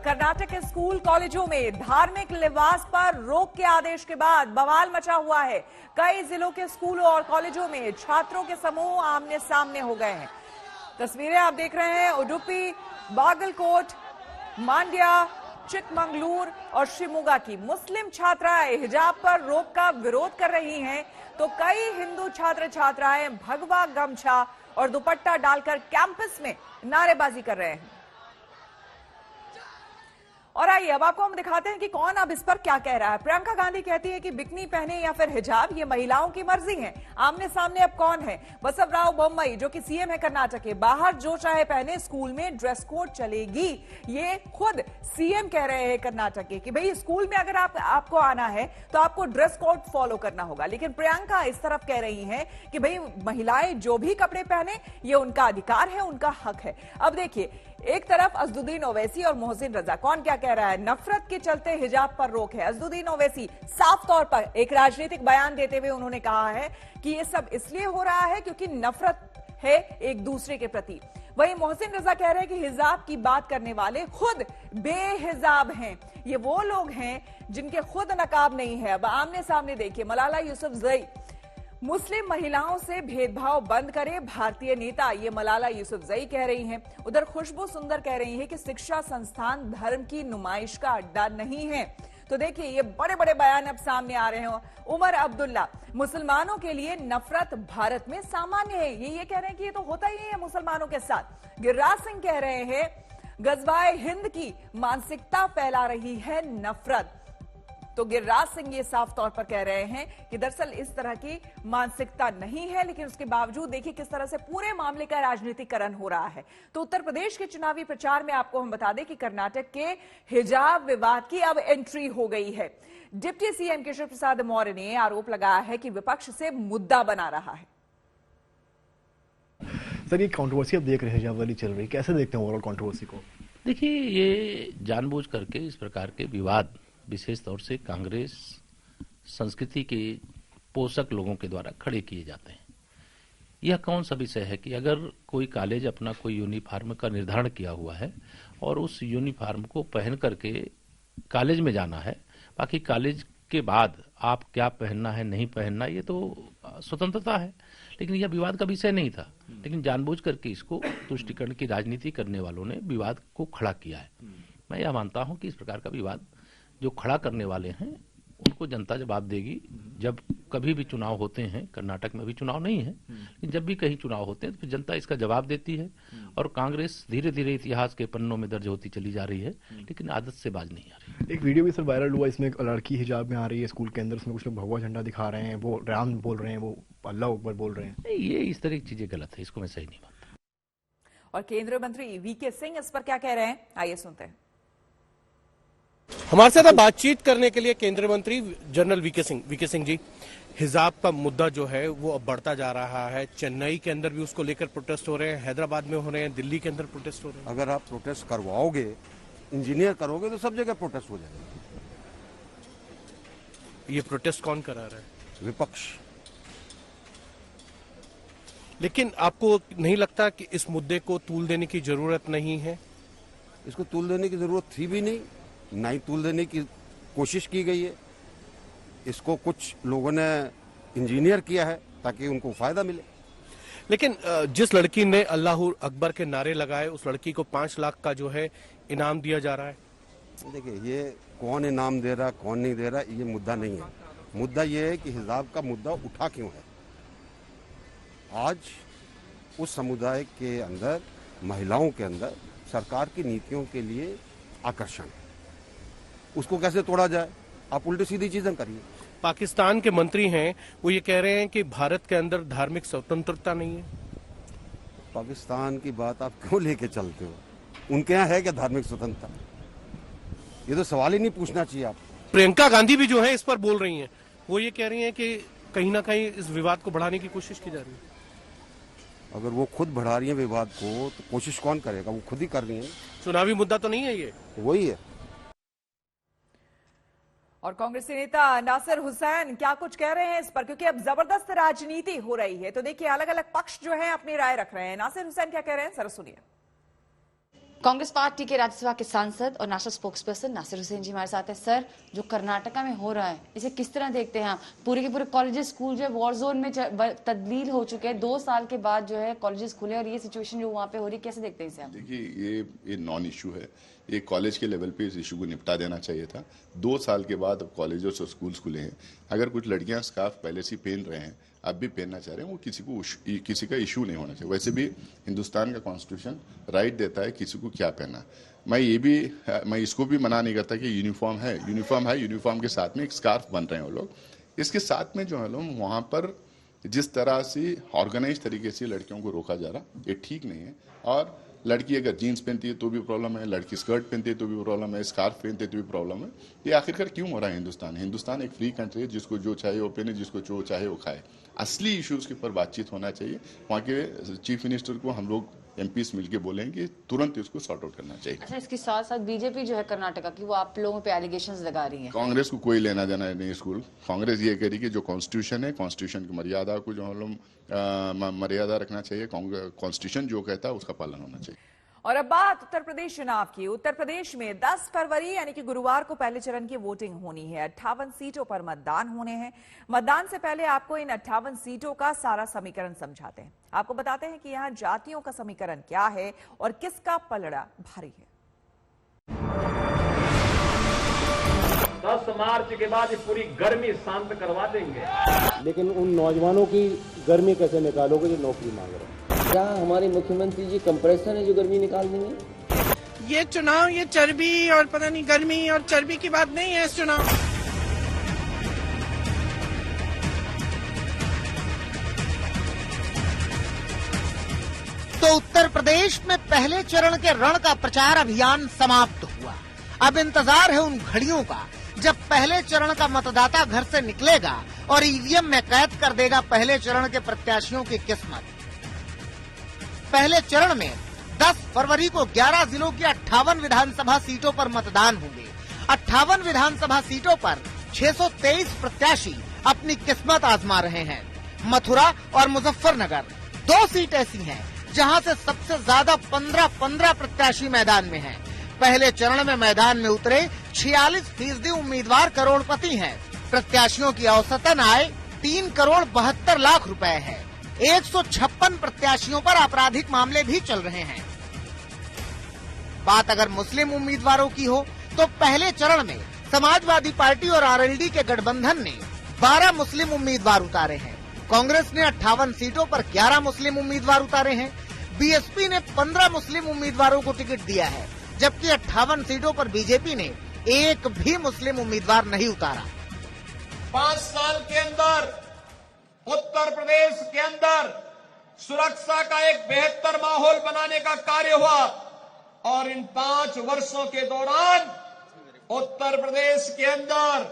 कर्नाटक के स्कूल कॉलेजों में धार्मिक लिबास पर रोक के आदेश के बाद बवाल मचा हुआ है। कई जिलों के स्कूलों और कॉलेजों में छात्रों के समूह आमने सामने हो गए हैं। तस्वीरें आप देख रहे हैं उडुपी, बागलकोट, मांड्या, चिकमंगलूर और शिमोगा की। मुस्लिम छात्राएं हिजाब पर रोक का विरोध कर रही हैं, तो कई हिंदू छात्र छात्राएं भगवा गमछा और दुपट्टा डालकर कैंपस में नारेबाजी कर रहे हैं। और आइए अब आपको हम दिखाते हैं कि कौन अब इस पर क्या कह रहा है। प्रियंका गांधी कहती है कि बिकनी पहने या फिर हिजाब ये महिलाओं की मर्जी है। आमने सामने अब कौन है? बसवराव बोम्मई जो कि सीएम है कर्नाटक के, बाहर जो चाहे पहने, स्कूल में ड्रेस कोड चलेगी। ये खुद सीएम कह रहे हैं कर्नाटक के कि भाई स्कूल में अगर आपको आना है तो आपको ड्रेस कोड फॉलो करना होगा। लेकिन प्रियंका इस तरफ कह रही है कि भाई महिलाएं जो भी कपड़े पहने ये उनका अधिकार है, उनका हक है। अब देखिए, एक तरफ असदुद्दीन ओवैसी और मोहसिन रजा, कौन क्या कह रहा है? नफरत के चलते हिजाब पर रोक है। असदुद्दीन ओवैसी साफ तौर पर एक राजनीतिक बयान देते हुए उन्होंने कहा है कि ये सब इसलिए हो रहा है क्योंकि नफरत है एक दूसरे के प्रति। वहीं मोहसिन रजा कह रहे हैं कि हिजाब की बात करने वाले खुद बेहिजाब हैं। ये वो लोग हैं जिनके खुद नकाब नहीं है। अब आमने सामने देखिए, मलाला यूसुफजई, मुस्लिम महिलाओं से भेदभाव बंद करे भारतीय नेता, ये मलाला यूसुफजई कह रही हैं। उधर खुशबू सुंदर कह रही है कि शिक्षा संस्थान धर्म की नुमाइश का अड्डा नहीं है। तो देखिए, ये बड़े बड़े बयान अब सामने आ रहे हैं। उमर अब्दुल्ला, मुसलमानों के लिए नफरत भारत में सामान्य है, ये कह रहे हैं कि ये तो होता ही है मुसलमानों के साथ। गिरिराज सिंह कह रहे हैं गजवाए हिंद की मानसिकता फैला रही है नफरत। तो गिरिराज सिंह ये साफ तौर पर कह रहे हैं कि दरअसल इस तरह की मानसिकता नहीं है, लेकिन उसके बावजूद देखिए किस तरह से पूरे मामले का राजनीतिकरण हो रहा है। तो उत्तर प्रदेश के चुनावी प्रचार में आपको हम बता दें कि कर्नाटक के हिजाब विवाद की अब एंट्री हो गई है। डिप्टी सीएम केशव प्रसाद मौर्य ने आरोप लगाया है कि विपक्ष से मुद्दा बना रहा है। सर, ये कंट्रोवर्सी अब देख रहे हैं हिजाब वाली चल रही, कैसे देखते हैं ओवरऑल कंट्रोवर्सी को? देखिए, ये जानबूझ करके इस प्रकार के विवाद विशेष तौर से कांग्रेस संस्कृति के पोषक लोगों के द्वारा खड़े किए जाते हैं। यह कौन सा विषय है कि अगर कोई कॉलेज अपना कोई यूनिफॉर्म का निर्धारण किया हुआ है और उस यूनिफॉर्म को पहन करके कॉलेज में जाना है, बाकी कॉलेज के बाद आप क्या पहनना है नहीं पहनना ये तो स्वतंत्रता है, लेकिन यह विवाद का विषय नहीं था। लेकिन जानबूझ करके इसको तुष्टीकरण की राजनीति करने वालों ने विवाद को खड़ा किया है। मैं यह मानता हूं कि इस प्रकार का विवाद जो खड़ा करने वाले हैं उनको जनता जवाब देगी। जब कभी भी चुनाव होते हैं, कर्नाटक में भी चुनाव नहीं है, लेकिन जब भी कहीं चुनाव होते हैं तो जनता इसका जवाब देती है। और कांग्रेस धीरे धीरे इतिहास के पन्नों में दर्ज होती चली जा रही है, लेकिन आदत से बाज नहीं आ रही। एक वीडियो भी सर वायरल हुआ, इसमें एक लड़की हिजाब में आ रही है स्कूल के अंदर, उसमें कुछ लोग भगवा झंडा दिखा रहे हैं, वो राम बोल रहे हैं, वो अल्लाह अकबर बोल रहे हैं। ये इस तरह की चीजें गलत है, इसको मैं सही नहीं मानता। और केंद्रीय मंत्री वीके सिंह इस पर क्या कह रहे हैं, आइए सुनते हैं। हमारे साथ बातचीत करने के लिए केंद्रीय मंत्री जनरल वीके सिंह जी, हिजाब का मुद्दा जो है वो अब बढ़ता जा रहा है। चेन्नई के अंदर भी उसको लेकर प्रोटेस्ट हो रहे हैं, हैदराबाद में हो रहे हैं, दिल्ली के अंदर प्रोटेस्ट हो रहे हैं। अगर आप प्रोटेस्ट करवाओगे, इंजीनियर करोगे तो सब जगह प्रोटेस्ट हो जाएगा। ये प्रोटेस्ट कौन करा रहा है? विपक्ष। लेकिन आपको नहीं लगता कि इस मुद्दे को तूल देने की जरूरत नहीं है? इसको तूल देने की जरूरत थी भी नहीं, ना ही तूल देने की कोशिश की गई है। इसको कुछ लोगों ने इंजीनियर किया है ताकि उनको फायदा मिले। लेकिन जिस लड़की ने अल्लाह अकबर के नारे लगाए, उस लड़की को 5 लाख का जो है इनाम दिया जा रहा है। देखिए, ये कौन इनाम दे रहा कौन नहीं दे रहा ये मुद्दा नहीं है। मुद्दा ये है कि हिजाब का मुद्दा उठा क्यों है। आज उस समुदाय के अंदर, महिलाओं के अंदर सरकार की नीतियों के लिए आकर्षण, उसको कैसे तोड़ा जाए, आप उल्टी सीधी चीजें करिए। पाकिस्तान के मंत्री हैं, वो ये कह रहे हैं कि भारत के अंदर धार्मिक स्वतंत्रता नहीं है। पाकिस्तान की बात आप क्यों लेके चलते हो? उनके यहाँ है क्या धार्मिक स्वतंत्रता? ये तो सवाल ही नहीं पूछना चाहिए आप। प्रियंका गांधी भी जो है इस पर बोल रही हैं, वो ये कह रही हैं कि कहीं ना कहीं इस विवाद को बढ़ाने की कोशिश की जा रही है। अगर वो खुद बढ़ा रही है विवाद को तो कोशिश कौन करेगा? वो खुद ही कर रही है। चुनावी मुद्दा तो नहीं है ये, वही है। और कांग्रेसी नेता नासिर हुसैन क्या कुछ कह रहे हैं इस पर, क्योंकि अब जबरदस्त राजनीति हो रही है। तो देखिए, अलग अलग पक्ष जो है अपनी राय रख रहे हैं। नासिर हुसैन क्या कह रहे हैं, जरा सुनिए। कांग्रेस पार्टी के राज्यसभा के सांसद और नेशनल स्पोक्सपर्सन नासिर हुसैन जी हमारे साथ है। सर, जो कर्नाटका में हो रहा है इसे किस तरह देखते हैं आप? पूरे के पूरे कॉलेजेस स्कूल जो है वॉर जोन में तब्दील हो चुके हैं। 2 साल के बाद जो है कॉलेजेस खुले और ये सिचुएशन जो वहाँ पे हो रही है, कैसे देखते हैं इसे आप? देखिए, ये नॉन इशू है। ये कॉलेज के लेवल पे इस इशू को निपटा देना चाहिए था। 2 साल के बाद अब कॉलेजेस और स्कूल्स खुले हैं। अगर कुछ लड़कियां स्कार्फ पहले से पहन रहे हैं, अब भी पहनना चाह रहे हैं, वो किसी का इशू नहीं होना चाहिए। वैसे भी हिंदुस्तान का कॉन्स्टिट्यूशन राइट देता है किसी को क्या पहनना। मैं इसको भी मना नहीं करता कि यूनिफॉर्म है, यूनिफॉर्म के साथ में एक स्कार्फ बन रहे हैं वो लोग। इसके साथ में जो है लोग वहाँ पर जिस तरह से ऑर्गेनाइज तरीके से लड़कियों को रोका जा रहा, ये ठीक नहीं है। और लड़की अगर जीन्स पहनती है तो भी प्रॉब्लम है, लड़की स्कर्ट पहनती है तो भी प्रॉब्लम है, स्कार्फ पहनती है तो भी प्रॉब्लम है। ये आखिरकार क्यों हो रहा है? हिंदुस्तान एक फ्री कंट्री है, जिसको जो चाहे वो पहने, जिसको जो चाहे वो खाए। असली इश्यूज के ऊपर बातचीत होना चाहिए। वहाँ के चीफ मिनिस्टर को हम लोग एमपीज मिलकर बोलेंगे तुरंत इसको सॉर्ट आउट करना चाहिए। अच्छा, इसके साथ साथ बीजेपी जो है कर्नाटका की, वो आप लोगों पे एलिगेशंस लगा रही है। कांग्रेस को कोई लेना देना नहीं। स्कूल कांग्रेस ये कह रही कि जो कॉन्स्टिट्यूशन है, कॉन्स्टिट्यूशन की मर्यादा को जो हम लोग मर्यादा रखना चाहिए। कॉन्स्टिट्यूशन जो कहता है उसका पालन होना चाहिए। और अब बात उत्तर प्रदेश चुनाव की। उत्तर प्रदेश में 10 फरवरी यानी कि गुरुवार को पहले चरण की वोटिंग होनी है। 58 सीटों पर मतदान होने हैं। मतदान से पहले आपको इन 58 सीटों का सारा समीकरण समझाते हैं। आपको बताते हैं कि यहां जातियों का समीकरण क्या है और किसका पलड़ा भारी है। 10 मार्च के बाद ये पूरी गर्मी शांत करवा देंगे। लेकिन उन नौजवानों की गर्मी कैसे निकालोगे जो नौकरी मांग रहे हैं? क्या हमारे मुख्यमंत्री जी कंप्रेसर है जो गर्मी निकाल देंगे? ये चुनाव, ये चर्बी और पता नहीं गर्मी और चर्बी की बात नहीं है इस चुनाव। तो उत्तर प्रदेश में पहले चरण के रण का प्रचार अभियान समाप्त हुआ। अब इंतजार है उन घड़ियों का जब पहले चरण का मतदाता घर से निकलेगा और ईवीएम में कैद कर देगा पहले चरण के प्रत्याशियों की किस्मत। पहले चरण में 10 फरवरी को 11 जिलों की 58 विधानसभा सीटों पर मतदान होंगे। 58 विधानसभा सीटों पर 623 प्रत्याशी अपनी किस्मत आजमा रहे हैं। मथुरा और मुजफ्फरनगर 2 सीट ऐसी हैं जहां से सबसे ज्यादा 15 प्रत्याशी मैदान में हैं। पहले चरण में मैदान में उतरे 46% उम्मीदवार करोड़पति हैं। प्रत्याशियों की औसतन आय 3 करोड़ 72 लाख रुपए है। 156 प्रत्याशियों पर आपराधिक मामले भी चल रहे हैं। बात अगर मुस्लिम उम्मीदवारों की हो तो पहले चरण में समाजवादी पार्टी और आरएलडी के गठबंधन ने 12 मुस्लिम उम्मीदवार उतारे हैं। कांग्रेस ने 58 सीटों पर 11 मुस्लिम उम्मीदवार उतारे हैं। बीएसपी ने 15 मुस्लिम उम्मीदवारों को टिकट दिया है, जबकि 58 सीटों पर बीजेपी ने एक भी मुस्लिम उम्मीदवार नहीं उतारा। 5 साल के अंदर उत्तर प्रदेश के अंदर सुरक्षा का एक बेहतर माहौल बनाने का कार्य हुआ और इन 5 वर्षों के दौरान उत्तर प्रदेश के अंदर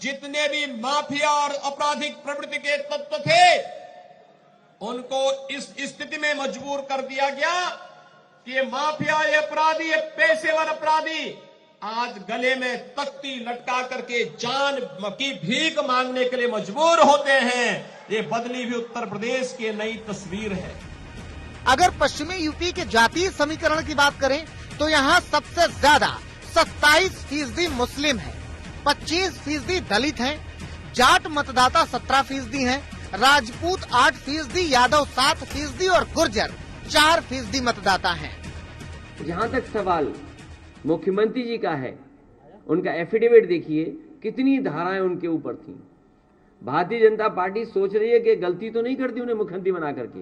जितने भी माफिया और आपराधिक प्रवृत्ति के तत्व थे उनको इस स्थिति में मजबूर कर दिया गया कि ये माफिया, ये अपराधी, ये पेशेवर अपराधी आज गले में तख्ती लटका करके जान की भीख मांगने के लिए मजबूर होते हैं। ये बदली हुई उत्तर प्रदेश की नई तस्वीर है। अगर पश्चिमी यूपी के जातीय समीकरण की बात करें तो यहाँ सबसे ज्यादा 27% मुस्लिम है, 25% दलित हैं, जाट मतदाता 17% हैं, राजपूत 8%, यादव 7% और गुर्जर 4% मतदाता हैं। जहाँ तक सवाल मुख्यमंत्री जी का है, उनका एफिडेविट देखिए, कितनी धाराएं उनके ऊपर थी। भारतीय जनता पार्टी सोच रही है कि गलती तो नहीं करती उन्हें मुख्यमंत्री बना करके।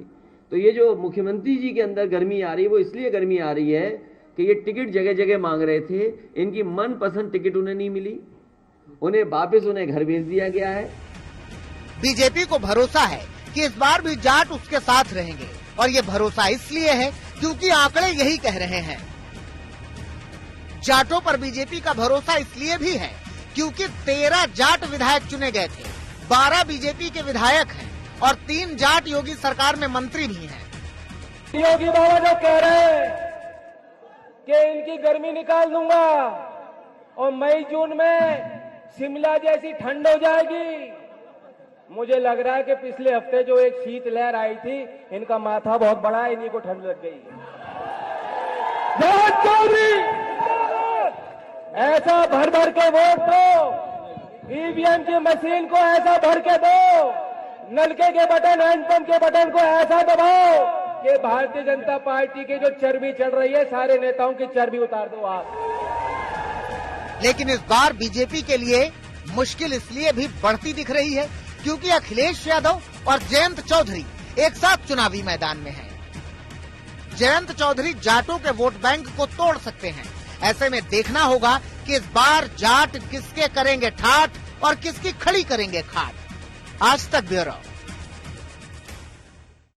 तो ये जो मुख्यमंत्री जी के अंदर गर्मी आ रही है वो इसलिए गर्मी आ रही है कि ये टिकट जगह जगह मांग रहे थे, इनकी मनपसंद टिकट उन्हें नहीं मिली, उन्हें वापस उन्हें घर भेज दिया गया है। बीजेपी को भरोसा है कि इस बार भी जाट उसके साथ रहेंगे और ये भरोसा इसलिए है क्योंकि आंकड़े यही कह रहे हैं। जाटों पर बीजेपी का भरोसा इसलिए भी है क्योंकि 13 जाट विधायक चुने गए थे, 12 बीजेपी के विधायक हैं और 3 जाट योगी सरकार में मंत्री भी हैं। योगी बाबा जो कह रहे हैं कि इनकी गर्मी निकाल दूंगा और मई जून में शिमला जैसी ठंड हो जाएगी, मुझे लग रहा है कि पिछले हफ्ते जो एक शीत लहर आई थी, इनका माथा बहुत बड़ा है, इन्हीं को ठंड लग गई है। जयंत चौधरी ऐसा भर भर के वोट दो, ईवीएम की मशीन को ऐसा भर के दो, नलके के बटन, हैंडपंप के बटन को ऐसा दबाओ कि भारतीय जनता पार्टी की जो चर्बी चढ़ रही है, सारे नेताओं की चर्बी उतार दो आप। लेकिन इस बार बीजेपी के लिए मुश्किल इसलिए भी बढ़ती दिख रही है क्योंकि अखिलेश यादव और जयंत चौधरी एक साथ चुनावी मैदान में हैं। जयंत चौधरी जाटों के वोट बैंक को तोड़ सकते हैं। ऐसे में देखना होगा कि इस बार जाट किसके करेंगे ठाठ और किसकी खड़ी करेंगे खाट। आज तक ब्यूरो।